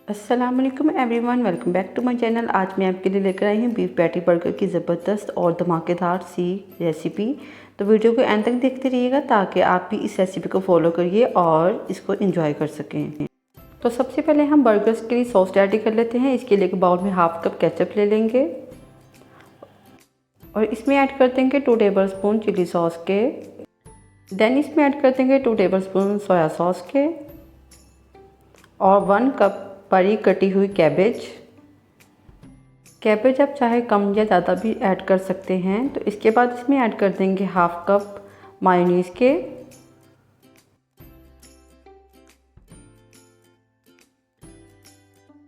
अस्सलाम वालेकुम everyone, welcome back to my channel. आज मैं आपके लिए लेकर आई हूँ बीफ पैटी बर्गर की ज़बरदस्त और धमाकेदार सी रेसिपी। तो वीडियो को एंड तक देखते रहिएगा ताकि आप भी इस रेसिपी को फॉलो करिए और इसको एंजॉय कर सकें। तो सबसे पहले हम बर्गर्स के लिए सॉस रेडी कर लेते हैं। इसके लिए एक बाउल में हाफ कप केचप ले लेंगे और इसमें ऐड कर देंगे 2 टेबलस्पून चिली सॉस के। देन इसमें ऐड कर देंगे 2 टेबलस्पून सोया सॉस के और 1 कप बारीक कटी हुई कैबेज आप चाहे कम या ज़्यादा भी ऐड कर सकते हैं। तो इसके बाद इसमें ऐड कर देंगे हाफ कप मायोनीज़ के।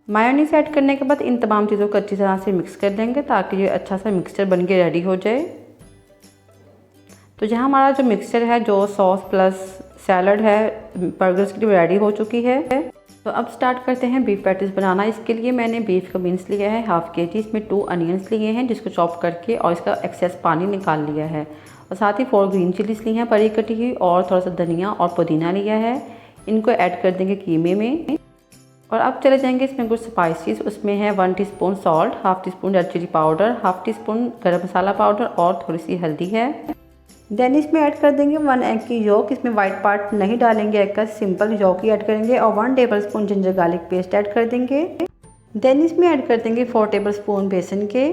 मायोनीज़ ऐड करने के बाद इन तमाम चीज़ों को अच्छी तरह से मिक्स कर देंगे ताकि ये अच्छा सा मिक्सचर बन के रेडी हो जाए। तो जहाँ हमारा जो मिक्सचर है, जो सॉस प्लस सैलड है, बर्गर्स के लिए रेडी हो चुकी है। तो अब स्टार्ट करते हैं बीफ पैटीज़ बनाना। इसके लिए मैंने बीफ का बीन्स लिया है हाफ के जी। इसमें 2 अनियंस लिए हैं जिसको चॉप करके और इसका एक्सेस पानी निकाल लिया है। और साथ ही 4 ग्रीन चिलीज ली हैं बारीक कटी हुई और थोड़ा सा धनिया और पुदीना लिया है। इनको ऐड कर देंगे कीमे में। और अब चले जाएंगे इसमें कुछ स्पाइसेस। उसमें है 1 teaspoon salt, half teaspoon red chilli powder, half teaspoon garam masala powder और थोड़ी सी हल्दी है। देन इसमें ऐड कर देंगे 1 एग की योक। इसमें वाइट पार्ट नहीं डालेंगे एग का, सिंपल योक ही ऐड करेंगे। और 1 tablespoon ginger garlic paste add कर देंगे। देन इसमें ऐड कर देंगे 4 टेबलस्पून बेसन के।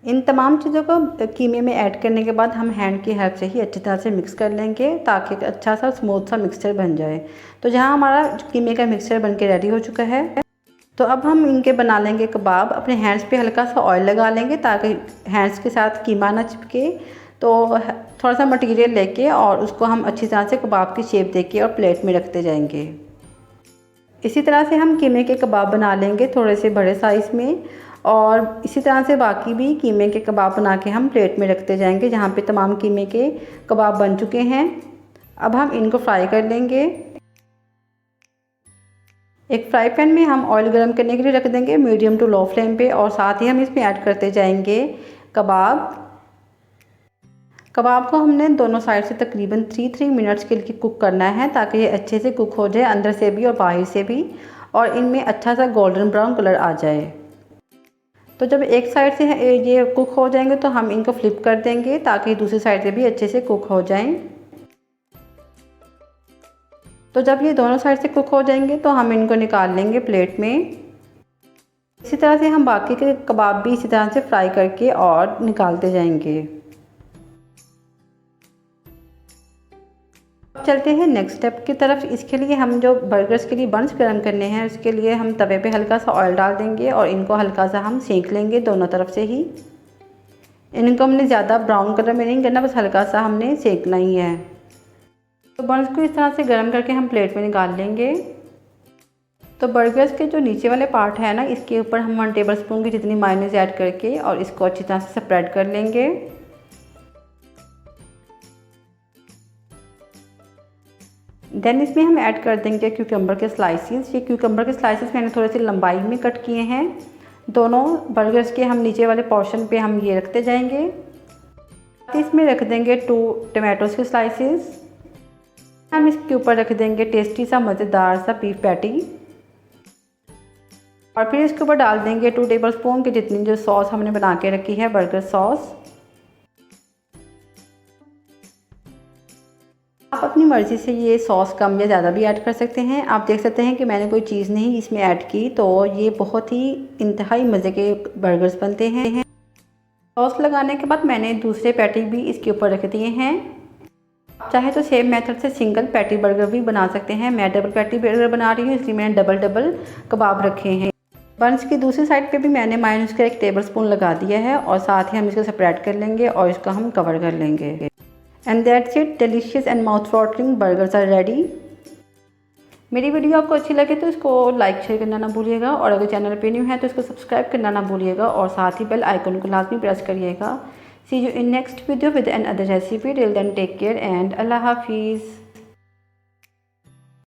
इन तमाम चीज़ों को कीमे में ऐड करने के बाद हम हैंड की हेल्प से ही अच्छी तरह से मिक्स कर लेंगे ताकि एक अच्छा सा स्मूथ सा मिक्सचर बन जाए। तो जहाँ हमारा कीमे का मिक्सचर बन के रेडी हो चुका है, तो अब हम इनके बना लेंगे कबाब। अपने हैंड्स पे हल्का सा ऑयल लगा लेंगे ताकि हैंड्स के साथ कीमा ना चिपके। तो थोड़ा सा मटेरियल लेके और उसको हम अच्छी तरह से कबाब की शेप देके और प्लेट में रखते जाएंगे। इसी तरह से हम कीमे के कबाब बना लेंगे थोड़े से बड़े साइज़ में। और इसी तरह से बाकी भी कीमे के कबाब बना के हम प्लेट में रखते जाएंगे जहाँ पे तमाम कीमे के कबाब बन चुके हैं। अब हम इनको फ्राई कर लेंगे। एक फ्राई पैन में हम ऑयल गर्म करने के लिए रख देंगे मीडियम टू लो फ्लेम पे। और साथ ही हम इसमें ऐड करते जाएंगे कबाब को हमने दोनों साइड से तकरीबन 3 मिनट्स के लिए कुक करना है ताकि ये अच्छे से कुक हो जाए, अंदर से भी और बाहर से भी, और इनमें अच्छा सा गोल्डन ब्राउन कलर आ जाए। तो जब एक साइड से ये कुक हो जाएंगे तो हम इनको फ्लिप कर देंगे ताकि दूसरी साइड से भी अच्छे से कुक हो जाएं। तो जब ये दोनों साइड से कुक हो जाएंगे तो हम इनको निकाल लेंगे प्लेट में। इसी तरह से हम बाकी के कबाब भी इसी तरह से फ्राई करके और निकालते जाएंगे। चलते हैं नेक्स्ट स्टेप की तरफ। इसके लिए हम जो बर्गर्स के लिए बंस गर्म करने हैं, उसके लिए हम तवे पे हल्का सा ऑयल डाल देंगे और इनको हल्का सा हम सेंक लेंगे दोनों तरफ से ही। इनको हमने ज़्यादा ब्राउन कलर में नहीं करना, बस हल्का सा हमने सेंकना ही है। तो बंस को इस तरह से गर्म करके हम प्लेट में निकाल लेंगे। तो बर्गर्स के जो नीचे वाले पार्ट है ना, इसके ऊपर हम 1 टेबलस्पून की जितनी मायोनीज़ ऐड करके और इसको अच्छी तरह से स्प्रेड कर लेंगे। देन इसमें हम ऐड कर देंगे क्यूकम्बर के स्लाइसेस। ये क्यूकम्बर के स्लाइसेस मैंने थोड़े से लंबाई में कट किए हैं। दोनों बर्गर्स के हम नीचे वाले पोर्शन पे हम ये रखते जाएंगे। इसमें रख देंगे 2 टमाटोज़ के स्लाइसेस। हम इसके ऊपर रख देंगे टेस्टी सा मज़ेदार सा बीफ पैटी। और फिर इसके ऊपर डाल देंगे 2 टेबलस्पून की जितनी जो सॉस हमने बना के रखी है, बर्गर सॉस। आप अपनी मर्ज़ी से ये सॉस कम या ज़्यादा भी ऐड कर सकते हैं। आप देख सकते हैं कि मैंने कोई चीज़ नहीं इसमें ऐड की, तो ये बहुत ही इंतहाई मज़े के बर्गर्स बनते हैं। सॉस लगाने के बाद मैंने दूसरे पैटी भी इसके ऊपर रख दिए हैं। चाहे तो सेम मेथड से सिंगल पैटी बर्गर भी बना सकते हैं। मैं डबल पैटी बर्गर बना रही हूँ, इसलिए मैंने डबल कबाब रखे हैं। बंस की दूसरी साइड पे भी मैंने मायोनीज़ का 1 टेबलस्पून लगा दिया है और साथ ही हम इसको स्प्रेड कर लेंगे और इसको हम कवर कर लेंगे। And that's it, delicious and mouth watering burgers are ready. मेरी वीडियो आपको अच्छी लगे तो इसको लाइक शेयर करना ना भूलिएगा और अगर चैनल पे न्यू है तो इसको सब्सक्राइब करना ना भूलिएगा और साथ ही बेल आइकन को लाजमी प्रेस करिएगा। See you in next video with another recipe. Till then take care and अल्लाह हाफिज़।